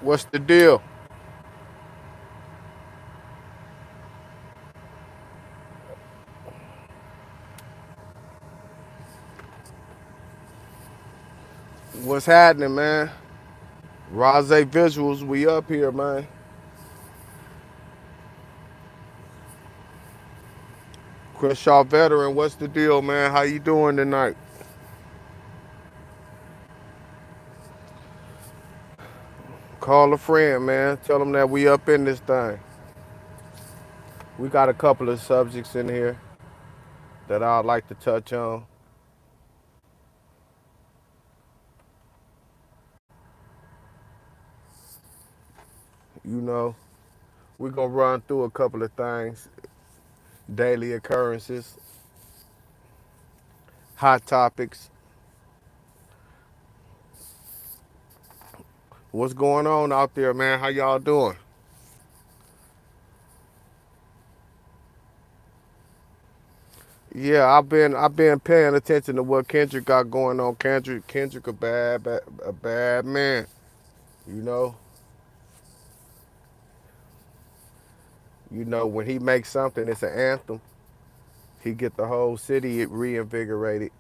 What's the deal? What's happening, man? Rose Visuals, we up here, man. Crenshaw veteran, what's the deal, man? How you doing tonight? Call a friend, man. Tell them that we up in this thing. We got a couple of subjects in here that I'd like to touch on. You know, we're gonna run through a couple of things, daily occurrences, hot topics. What's going on out there, man? How y'all doing? Yeah, I've been paying attention to what Kendrick got going on. Kendrick a bad man. You know, when he makes something, it's an anthem. He get the whole city reinvigorated.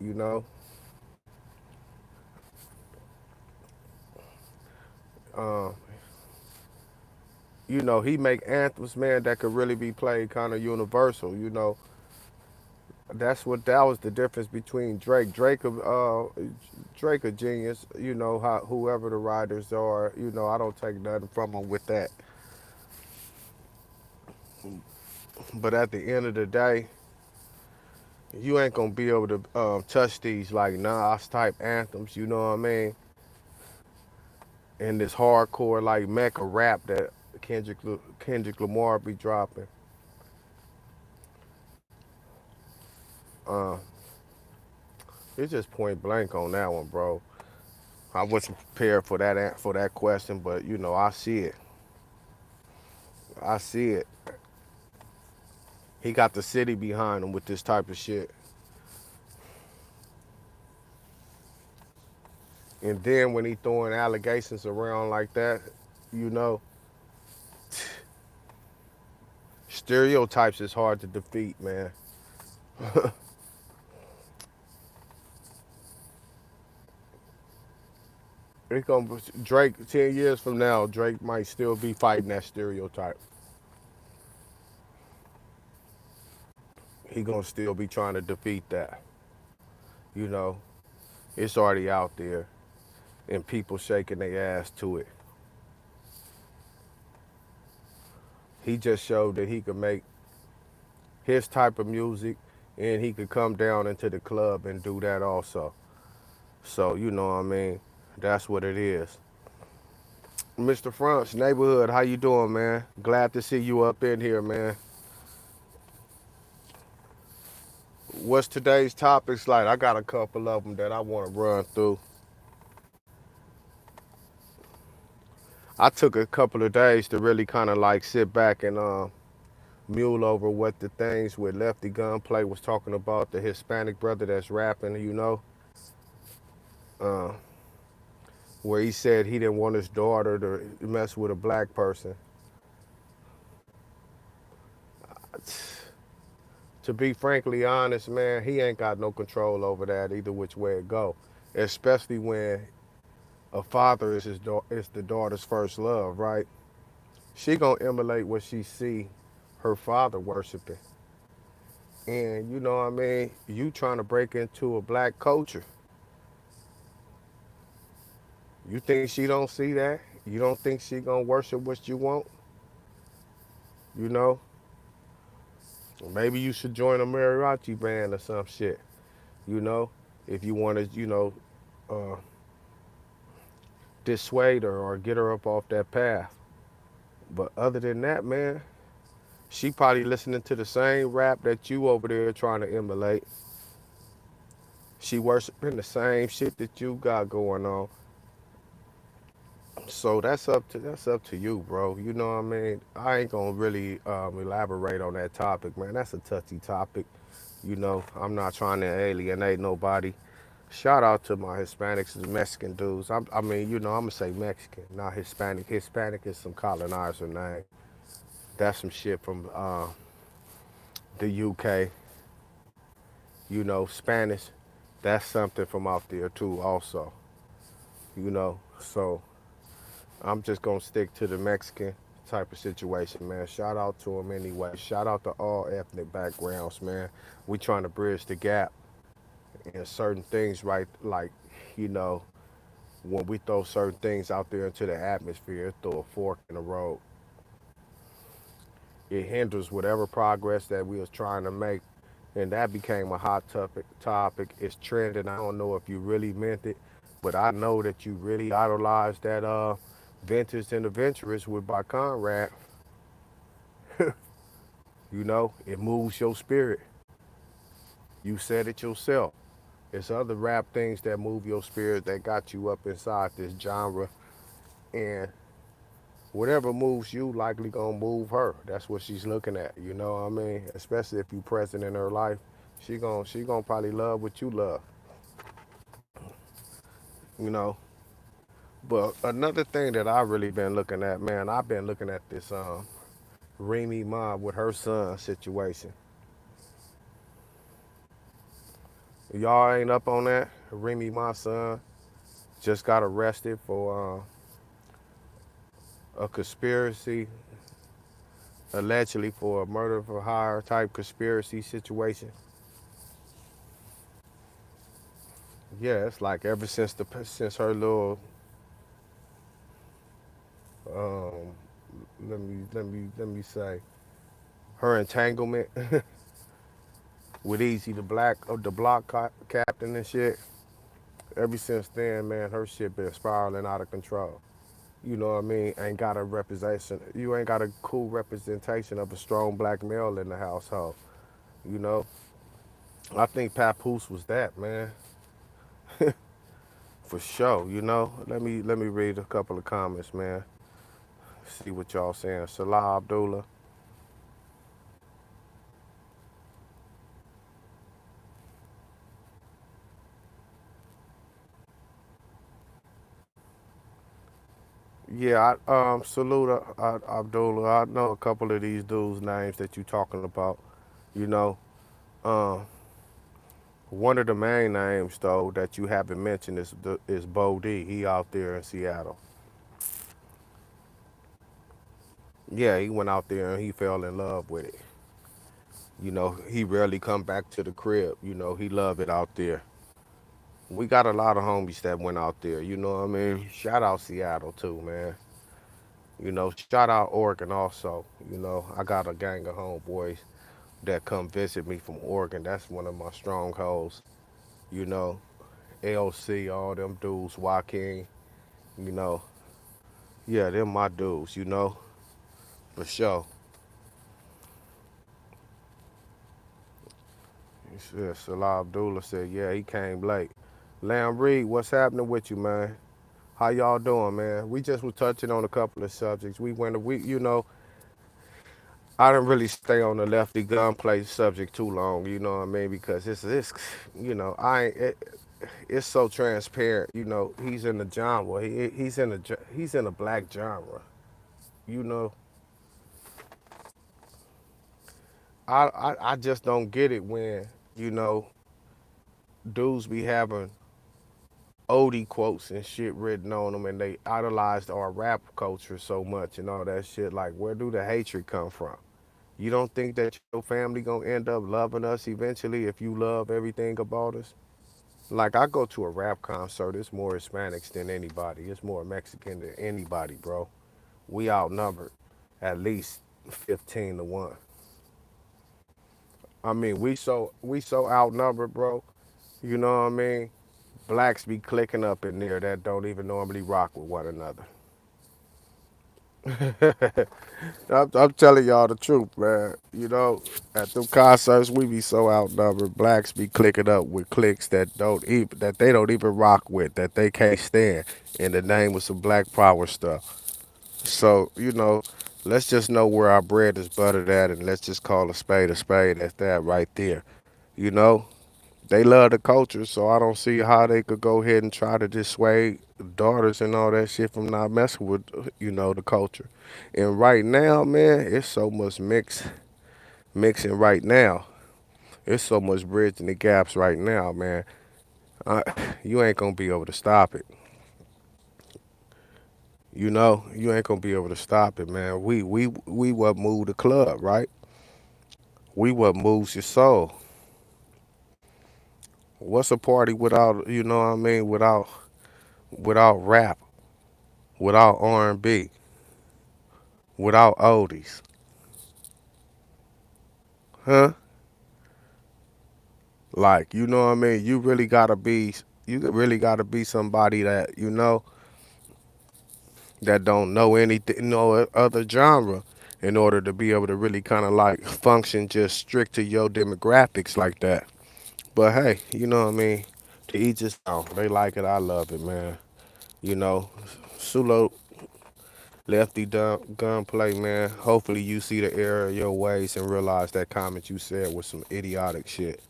Uh, he make anthems, man, that could really be played kind of universal. That was the difference between Drake. Drake a genius. How whoever the writers are. I don't take nothing from him with that. But at the end of the day, you ain't gonna be able to touch these like Nas type anthems. You know what I mean? And this hardcore like mecha rap that Kendrick Lamar be dropping. Uh, it's just point blank on that one, bro. I wasn't prepared for that question, but I see it. I see it. He got the city behind him with this type of shit. And then when he throwing allegations around like that, you know, stereotypes is hard to defeat, man. It gonna Drake 10 years from now, Drake might still be fighting that stereotype. He gonna still be trying to defeat that. You know, it's already out there, and people shaking their ass to it. He just showed that he could make his type of music, and he could come down into the club and do that also. So you know what I mean. That's what it is. Mr. Fronts, neighborhood, how you doing, man? Glad to see you up in here, man. What's today's topics like? I got a couple of them that I want to run through. I took a couple of days to really kind of like sit back and mule over what the things with Lefty Gunplay was talking about, the Hispanic brother that's rapping, uh, where he said he didn't want his daughter to mess with a black person. To be frankly honest, man, he ain't got no control over that either which way it go. Especially when a father is the daughter's first love, right? She gonna emulate what she see her father worshiping. And you know what I mean? You trying to break into a black culture. You think she don't see that? You don't think she gonna worship what you want? You know? Maybe you should join a mariachi band or some shit. You know? If you want to, uh, dissuade her or get her up off that path. But other than that, man, she probably listening to the same rap that you over there trying to emulate. She worshiping the same shit that you got going on. So that's up to you, bro. You know what I mean? I ain't gonna really elaborate on that topic, man. That's a touchy topic. I'm not trying to alienate nobody. Shout out to my Hispanics and Mexican dudes. I mean, I'm gonna say Mexican, not Hispanic. Hispanic is some colonizer name. That's some shit from the UK. Spanish. That's something from out there too, also. So I'm just gonna stick to the Mexican type of situation, man. Shout out to them anyway. Shout out to all ethnic backgrounds, man. We trying to bridge the gap in certain things, right? Like, you know, when we throw certain things out there into the atmosphere, it throw a fork in the road. It hinders whatever progress that we was trying to make. And that became a hot topic. It's trending. I don't know if you really meant it, but I know that you really idolized that Vintage and Adventurous with by Conrad. It moves your spirit. You said it yourself. It's other rap things that move your spirit that got you up inside this genre. And whatever moves you likely gonna move her. That's what she's looking at. You know what I mean? Especially if you present in her life, she gonna probably love what you love. You know. But another thing that I really been looking at, man, I've been looking at this Remy Ma with her son situation. Y'all ain't up on that? Remy Ma son just got arrested for a conspiracy, allegedly for a murder for hire type conspiracy situation. Yeah, it's like ever since her little um, let me say her entanglement with Easy the block captain and shit. Ever since then, man, her shit been spiraling out of control. You know what I mean? Ain't got a representation. You ain't got a cool representation of a strong black male in the household. You know, I think Papoose was that, man, for sure. Let me read a couple of comments, man. See what y'all saying. Salah Abdullah. Yeah, salute Abdullah. I know a couple of these dudes' names that you talking about. You know, um, one of the main names though that you haven't mentioned is Bo D. He out there in Seattle. Yeah, he went out there and he fell in love with it. He rarely come back to the crib. He love it out there. We got a lot of homies that went out there. You know what I mean? Shout out Seattle too, man. Shout out Oregon also. I got a gang of homeboys that come visit me from Oregon. That's one of my strongholds. You know, LC, all them dudes, Joaquin, you know. Yeah, them my dudes, for sure. Yeah, Salah Abdullah said, yeah, he came late. Lamb Reed, what's happening with you, man? How y'all doing, man? We just was touching on a couple of subjects. I didn't really stay on the Lefty Gunplay subject too long, you know what I mean? Because it's I ain't, it's so transparent. He's in the genre. He's in a black genre. You know, I just don't get it when you know dudes be having oldie quotes and shit written on them, and they idolized our rap culture so much and all that shit. Like, where do the hatred come from? You don't think that your family gonna end up loving us eventually if you love everything about us? Like, I go to a rap concert, it's more Hispanics than anybody. It's more Mexican than anybody, bro. We outnumbered at least 15 to 1. I mean, we so outnumbered, bro. You know what I mean? Blacks be clicking up in there that don't even normally rock with one another. I'm telling y'all the truth, man. At them concerts, we be so outnumbered. Blacks be clicking up with cliques that they don't even rock with, that they can't stand, in the name of some Black Power stuff. So let's just know where our bread is buttered at, and let's just call a spade at that right there. You know, They love the culture, so I don't see how they could go ahead and try to dissuade daughters and all that shit from not messing with, the culture. And right now, man, it's so much mixing right now. It's so much bridging the gaps right now, man. Uh, you ain't gonna be able to stop it. You ain't gonna be able to stop it, man. We what move the club, right? We what moves your soul. What's a party without, what I mean, without rap, without R&B, without oldies, huh? Like, what I mean? You really gotta be somebody that that don't know anything, no other genre, in order to be able to really kind of like function just strict to your demographics like that. But hey, you know what I mean? To each his own. They like it. I love it, man. You know, Sulo Lefty Gunplay, man. Hopefully you see the error of your ways and realize that comment you said was some idiotic shit.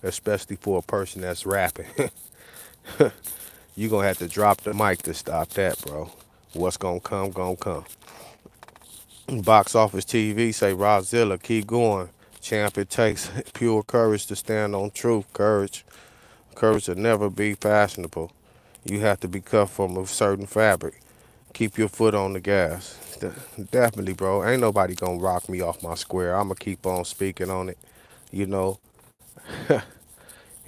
Especially for a person that's rapping. You gonna have to drop the mic to stop that, bro. What's gonna come. Box office TV say Rodzilla, keep going. Champ, it takes pure courage to stand on truth. Courage will never be fashionable. You have to be cut from a certain fabric. Keep your foot on the gas. Definitely, bro. Ain't nobody gonna rock me off my square. I'ma keep on speaking on it. You know.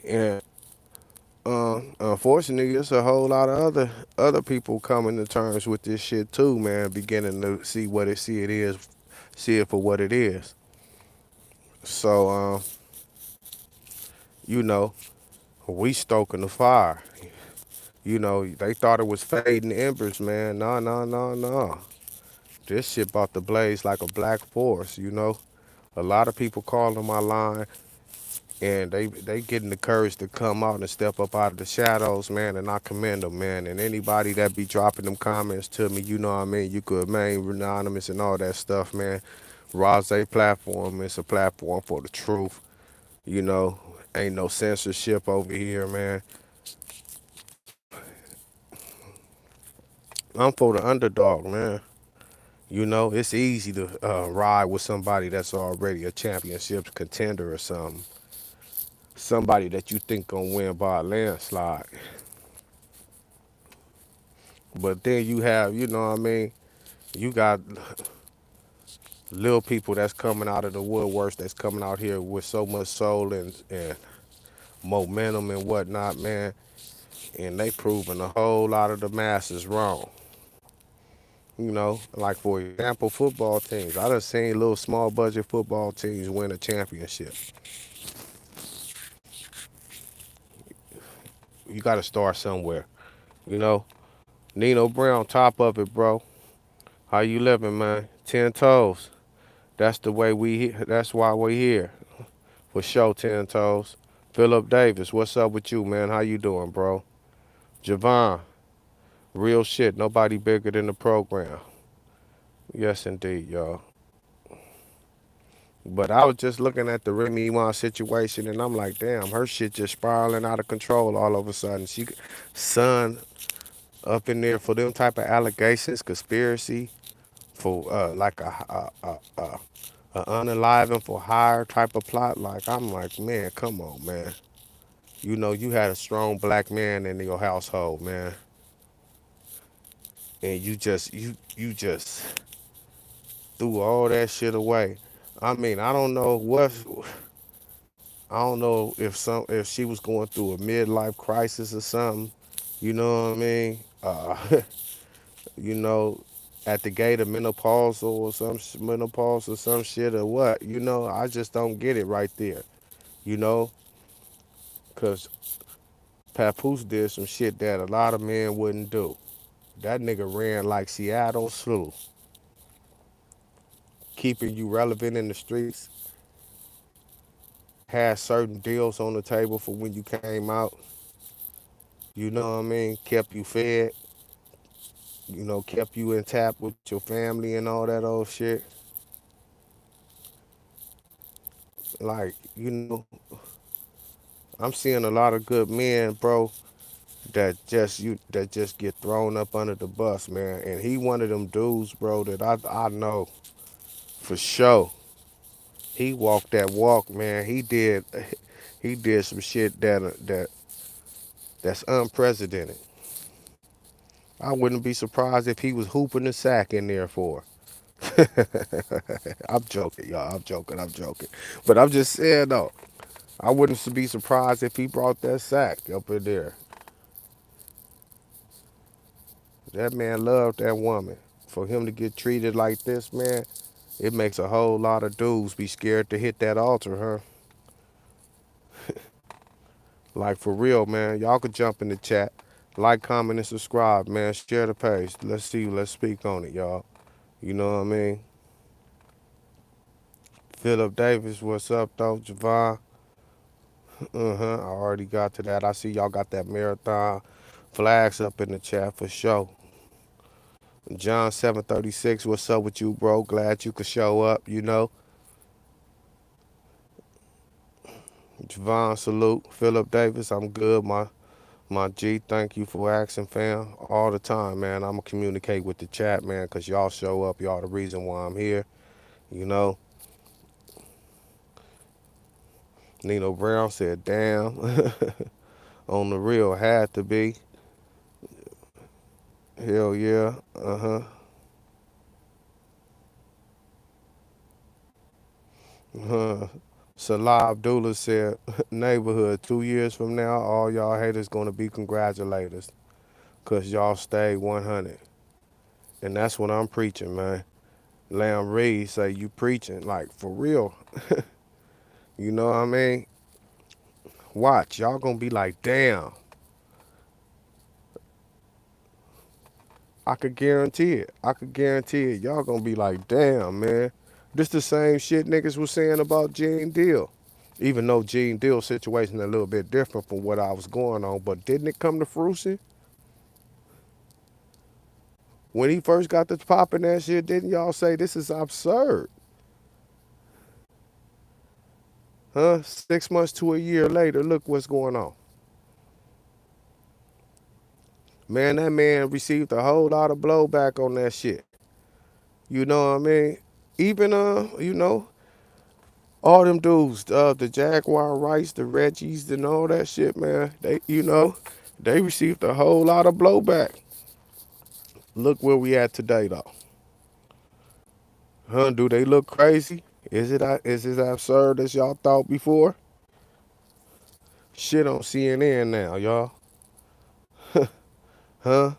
And unfortunately, it's a whole lot of other people coming to terms with this shit too, man. Beginning to see it for what it is. So, you know, we stoking the fire. They thought it was fading embers, man. No, no, no, no. This shit about to blaze like a black forest. A lot of people calling my line, and they getting the courage to come out and step up out of the shadows, man, and I commend them, man. And anybody that be dropping them comments to me, you know what I mean? You could remain anonymous and all that stuff, man. Rose platform is a platform for the truth, you know. Ain't no censorship over here, man. I'm for the underdog, man. It's easy to ride with somebody that's already a championship contender or something. Somebody that you think gonna win by a landslide. But then you have, what I mean, you got little people that's coming out of the woodworks that's coming out here with so much soul and momentum and whatnot, man. And they proving a whole lot of the masses wrong. Like for example, football teams. I done seen little small budget football teams win a championship. You got to start somewhere. You know, Nino Brown, top of it, bro. How you living, man? 10 toes. That's the way that's why we here. For sure, 10 toes. Philip Davis, what's up with you, man? How you doing, bro? Javon, real shit. Nobody bigger than the program. Yes, indeed, y'all. But I was just looking at the Remy Ma situation, and I'm like, damn, her shit just spiraling out of control all of a sudden. Son, up in there for them type of allegations, conspiracy, for like a unalive for hire type of plot. Like, I'm like, man, come on, man. You had a strong black man in your household, man, and you just threw all that shit away. I mean, I don't know if she was going through a midlife crisis or something. You know what I mean? You know, at the gate of menopause or some shit or what. I just don't get it right there. You know, cause Papoose did some shit that a lot of men wouldn't do. That nigga ran like Seattle Slew, keeping you relevant in the streets, had certain deals on the table for when you came out. You know what I mean? Kept you fed, kept you intact with your family and all that old shit. Like, I'm seeing a lot of good men, bro, that just get thrown up under the bus, man. And he one of them dudes, bro, that I know for sure. He walked that walk, man. He did some shit that's unprecedented. I wouldn't be surprised if he was hooping the sack in there for her. I'm joking, y'all. I'm joking. But I'm just saying though, I wouldn't be surprised if he brought that sack up in there. That man loved that woman. For him to get treated like this, man, it makes a whole lot of dudes be scared to hit that altar, huh? Like for real, man. Y'all could jump in the chat, like, comment, and subscribe, man. Share the page. Let's see. Let's speak on it, y'all. You know what I mean? Philip Davis, what's up, though? Javon, I already got to that. I see y'all got that marathon flags up in the chat for sure. John 736, what's up with you, bro? Glad you could show up, you know. Javon, salute. Philip Davis, I'm good, my G. Thank you for asking, fam. All the time, man. I'm going to communicate with the chat, man, because y'all show up. Y'all the reason why I'm here, you know. Nino Brown said, damn. On the real, had to be. Hell yeah. Salah Abdullah said, neighborhood, 2 years from now, all y'all haters gonna be congratulators. Cause y'all stayed 100. And that's what I'm preaching, man. Lamb Reed say you preaching, like for real. You know what I mean? Watch, y'all gonna be like, damn. I could guarantee it. I could guarantee it. Y'all gonna be like, damn, man. This the same shit niggas was saying about Gene Deal. Even though Gene Deal's situation a little bit different from what I was going on, but didn't it come to fruition? When he first got to popping that shit, didn't y'all say this is absurd? Huh? 6 months to a year later, look what's going on. Man, that man received a whole lot of blowback on that shit. You know what I mean? Even all them dudes, the Jaguar Rice, the Reggies, and all that shit, man. They received a whole lot of blowback. Look where we at today, though. Huh? Do they look crazy? Is it absurd as y'all thought before? Shit on CNN now, y'all. Huh?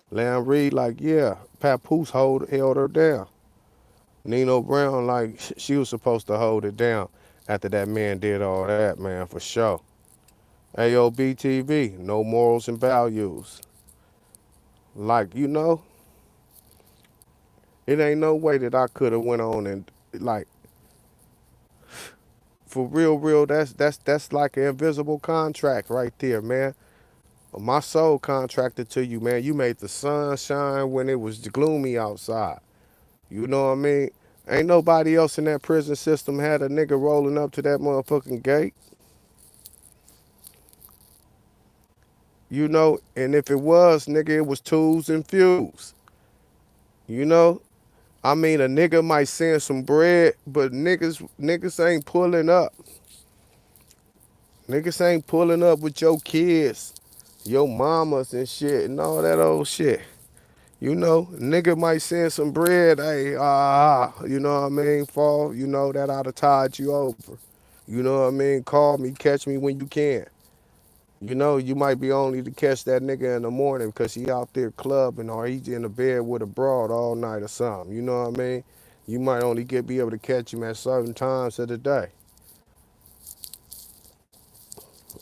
Lamb Reed like, yeah, Papoose held her down. Nino Brown like she was supposed to hold it down after that man did all that, man, for sure. AOB TV, no morals and values. Like, it ain't no way that I could have went on and like for real, that's like an invisible contract right there, man. My soul contracted to you, man. You made the sun shine when it was gloomy outside. You know what I mean? Ain't nobody else in that prison system had a nigga rolling up to that motherfucking gate. You know, and if it was, nigga, it was tools and fuse. You know? I mean, a nigga might send some bread, but niggas ain't pulling up. Niggas ain't pulling up with your kids, your mamas and shit and all that old shit. You know, nigga might send some bread, hey, you know what I mean, fall, that oughta tide you over. You know what I mean? Call me, catch me when you can. You know, you might be only to catch that nigga in the morning because he out there clubbing or he's in the bed with a broad all night or something. You know what I mean? You might only be able to catch him at certain times of the day.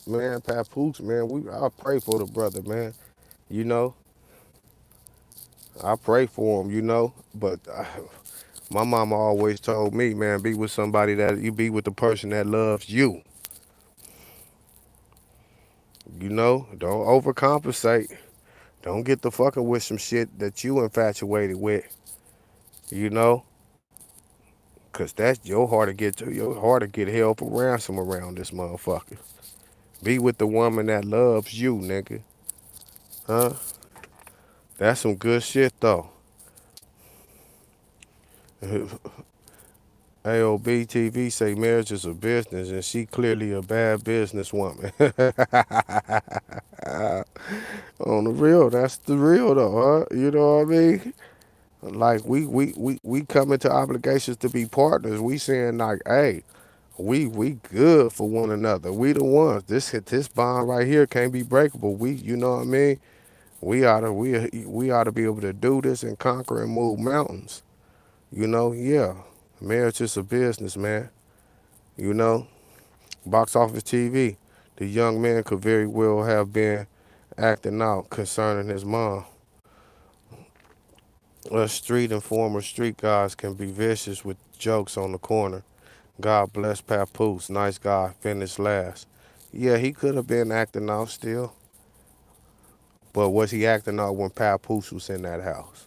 Man, Papoose, man, I pray for the brother, man. You know, I pray for him, but my mama always told me, man, be with somebody that you be with the person that loves you. You know, don't overcompensate. Don't get the fucking with some shit that you infatuated with. You know, cause that's your heart to get held for ransom around this motherfucker. Be with the woman that loves you, nigga. Huh? That's some good shit though. AOB TV say marriage is a business, and she clearly a bad businesswoman. On the real, that's the real though, huh? You know what I mean? Like we come into obligations to be partners. We saying like, hey, we good for one another. We the ones. This bond right here can't be breakable. We, you know what I mean? We ought to be able to do this and conquer and move mountains. You know, yeah. Marriage is a business, man. You know, box office TV. The young man could very well have been acting out concerning his mom. Us street and former street guys can be vicious with jokes on the corner. God bless Pappoose. Nice guy. Finished last. Yeah, he could have been acting out still. But was he acting out when Pappoose was in that house?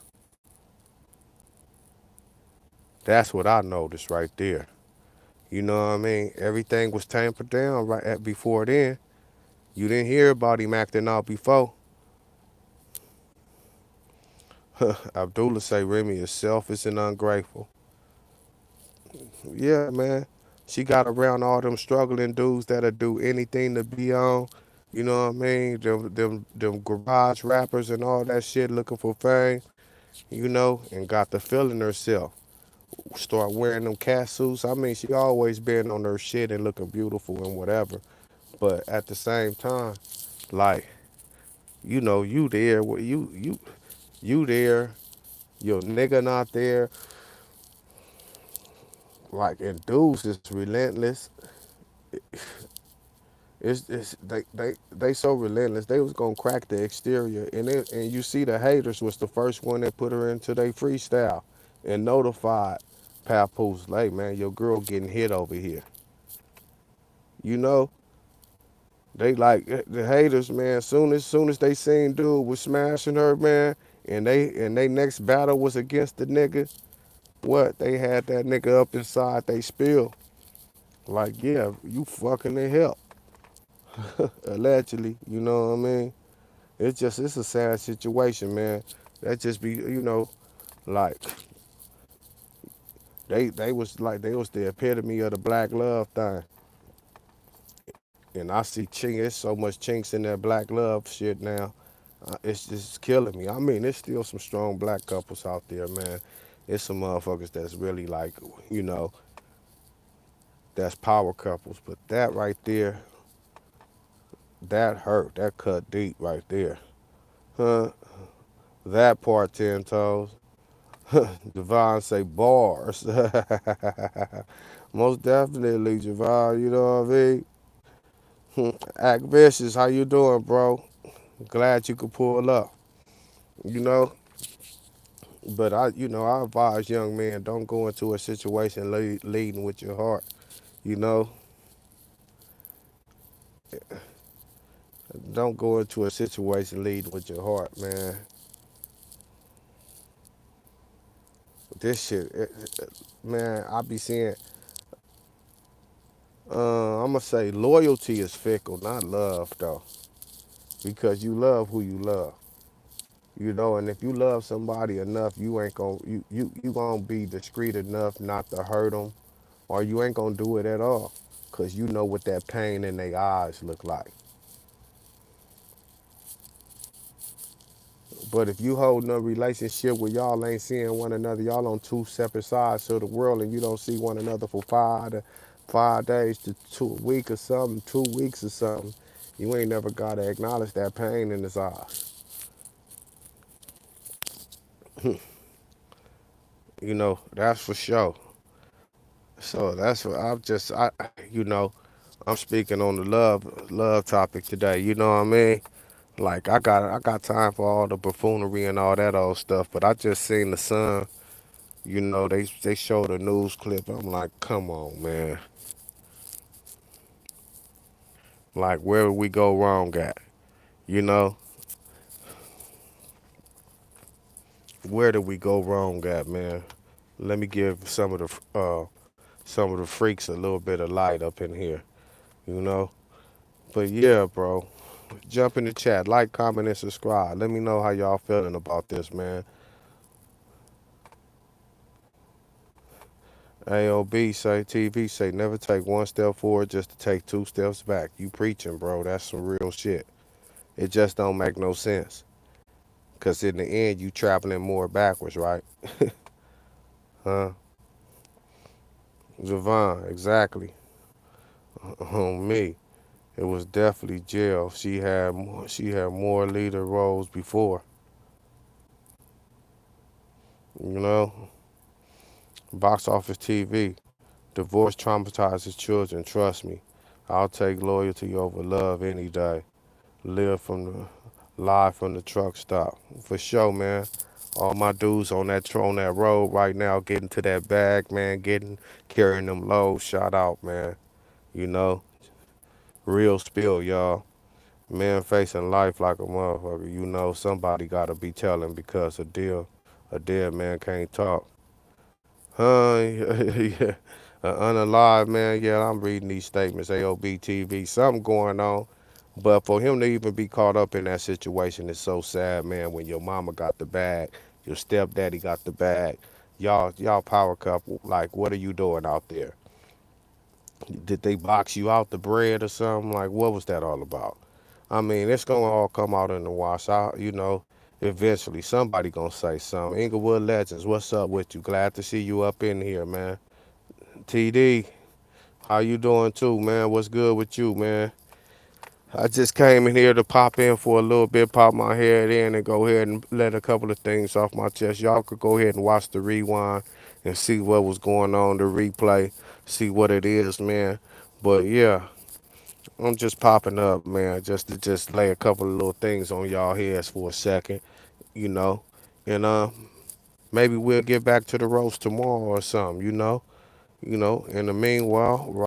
That's what I noticed right there. You know what I mean? Everything was tampered down right at before then. You didn't hear about him acting out before. Abdullah say Remy is selfish and ungrateful. Yeah, man. She got around all them struggling dudes that'll do anything to be on. You know what I mean? Them garage rappers and all that shit looking for fame, you know, and got the feeling herself. Start wearing them cat suits. I mean, she always been on her shit and looking beautiful and whatever. But at the same time, like, you know, you there, you there, your nigga not there. Like, and dudes is relentless. They so relentless. They was gonna crack the exterior, and you see the haters was the first one that put her into their freestyle, and notified Papoose, like, man, your girl getting hit over here. You know, they like the haters, man. Soon as they seen dude was smashing her, man, and they next battle was against the nigga. What they had that nigga up inside they spill. Like, yeah, you fucking the help, allegedly. You know what I mean? It's a sad situation, man. That just be, you know, like they was the epitome of the black love thing. And I see chink, it's so much chinks in that black love shit now. It's just killing me. I mean, there's still some strong black couples out there, man. It's some motherfuckers that's really like, you know, that's power couples. But that right there, that hurt. That cut deep right there. Huh? That part 10 toes. Javon say bars. Most definitely, Javon, you know what I mean? Act vicious, how you doing, bro? Glad you could pull up, you know? But I advise young men, don't go into a situation leading with your heart, you know? Don't go into a situation leading with your heart, man. This shit, man, I be seeing, I'm gonna say loyalty is fickle, not love, though. Because you love who you love. You know, and if you love somebody enough, you ain't gonna you gonna be discreet enough not to hurt them, or you ain't gonna do it at all, cause you know what that pain in their eyes look like. But if you holding a relationship where y'all ain't seeing one another, y'all on two separate sides of the world, and you don't see one another for 5 days to a week or something, 2 weeks or something, you ain't never gotta acknowledge that pain in his eyes. You know, that's for sure. So that's what you know, I'm speaking on the love topic today. You know what I mean? Like I got time for all the buffoonery and all that old stuff, but I just seen the Sun. You know, they showed a news clip. I'm like, come on, man. Like, where would we go wrong at? You know, where did we go wrong at, man? Let me give some of the freaks a little bit of light up in here. You know, But yeah, bro. Jump in the chat, like, comment, and subscribe. Let me know how y'all feeling about this, man. AOB say, TV say, never take one step forward just to take two steps back. You preaching, bro. That's some real shit. It just don't make no sense. Because in the end, you traveling more backwards, right? Huh? Javon, exactly. On me. It was definitely jail. She had more leader roles before. You know? Box office TV. Divorce traumatizes children, trust me. I'll take loyalty over love any day. Live from the truck stop. For sure, man. All my dudes on that road right now, getting to that bag, man, carrying them loads. Shout out, man. You know, real spill, y'all. Man facing life like a motherfucker. You know, somebody gotta be telling because a dead man can't talk. Huh? Yeah. Unalive, man. Yeah, I'm reading these statements. AOB TV. Something going on. But for him to even be caught up in that situation is so sad, man. When your mama got the bag, your stepdaddy got the bag. Y'all power couple. Like, what are you doing out there? Did they box you out the bread or something? Like, what was that all about? I mean, it's gonna all come out in the wash. Eventually somebody gonna say something. Inglewood Legends, what's up with you? Glad to see you up in here, man. TD, how you doing too, man? What's good with you, man? I just came in here to pop in for a little bit, pop my head in, and go ahead and let a couple of things off my chest. Y'all could go ahead and watch the rewind and see what was going on, the replay, see what it is, man. But yeah, I'm just popping up, man, just to just lay a couple of little things on y'all heads for a second, you know. And maybe we'll get back to the roast tomorrow or something, you know. In the meanwhile,